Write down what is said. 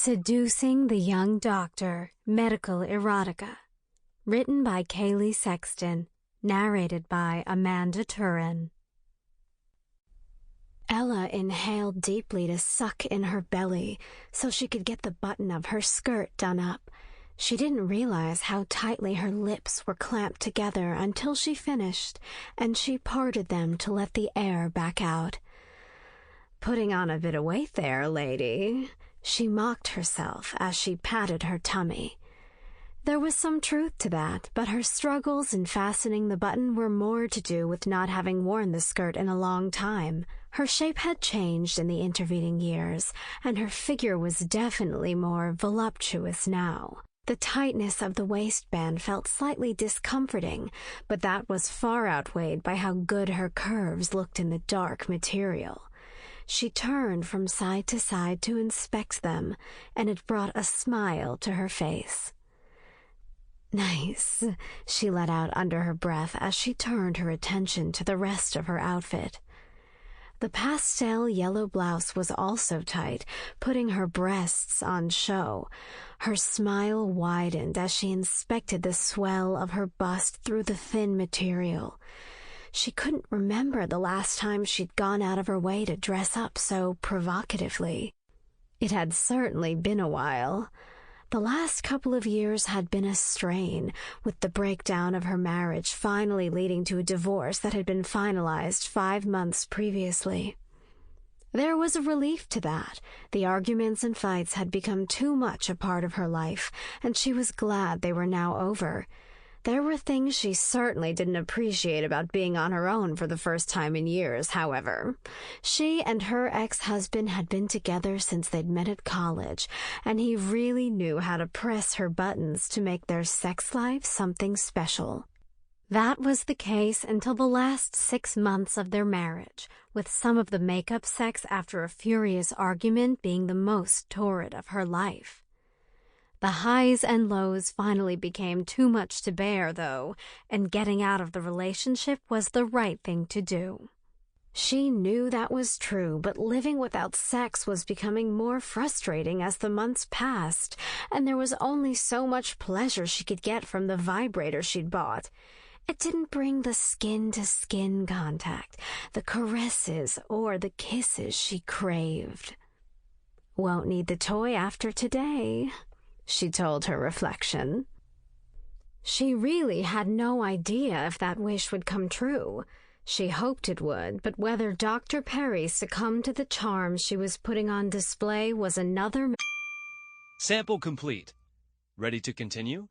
Seducing the Young Doctor, Medical Erotica. Written by Kaylee Sexton. Narrated by Amanda Turrin. Ella inhaled deeply to suck in her belly so she could get the button of her skirt done up. She didn't realize how tightly her lips were clamped together until she finished, and she parted them to let the air back out. "Putting on a bit of weight there, lady," she mocked herself as she patted her tummy. There was some truth to that, but her struggles in fastening the button were more to do with not having worn the skirt in a long time. Her shape had changed in the intervening years, and her figure was definitely more voluptuous now. The tightness of the waistband felt slightly discomforting, but that was far outweighed by how good her curves looked in the dark material. She turned from side to side to inspect them, and it brought a smile to her face. "Nice," she let out under her breath as she turned her attention to the rest of her outfit. The pastel yellow blouse was also tight, putting her breasts on show. Her smile widened as she inspected the swell of her bust through the thin material. She couldn't remember the last time she'd gone out of her way to dress up so provocatively. It had certainly been a while. The last couple of years had been a strain, with the breakdown of her marriage finally leading to a divorce that had been finalized 5 months previously. There was a relief to that. The arguments and fights had become too much a part of her life, and she was glad they were now over. There were things she certainly didn't appreciate about being on her own for the first time in years, however. She and her ex-husband had been together since they'd met at college, and he really knew how to press her buttons to make their sex life something special. That was the case until the last 6 months of their marriage, with some of the makeup sex after a furious argument being the most torrid of her life. The highs and lows finally became too much to bear, though, and getting out of the relationship was the right thing to do. She knew that was true, but living without sex was becoming more frustrating as the months passed, and there was only so much pleasure she could get from the vibrator she'd bought. It didn't bring the skin-to-skin contact, the caresses, or the kisses she craved. "Won't need the toy after today," she told her reflection. She really had no idea if that wish would come true. She hoped it would, but whether Dr. Perry succumbed to the charms she was putting on display was another... Sample complete. Ready to continue?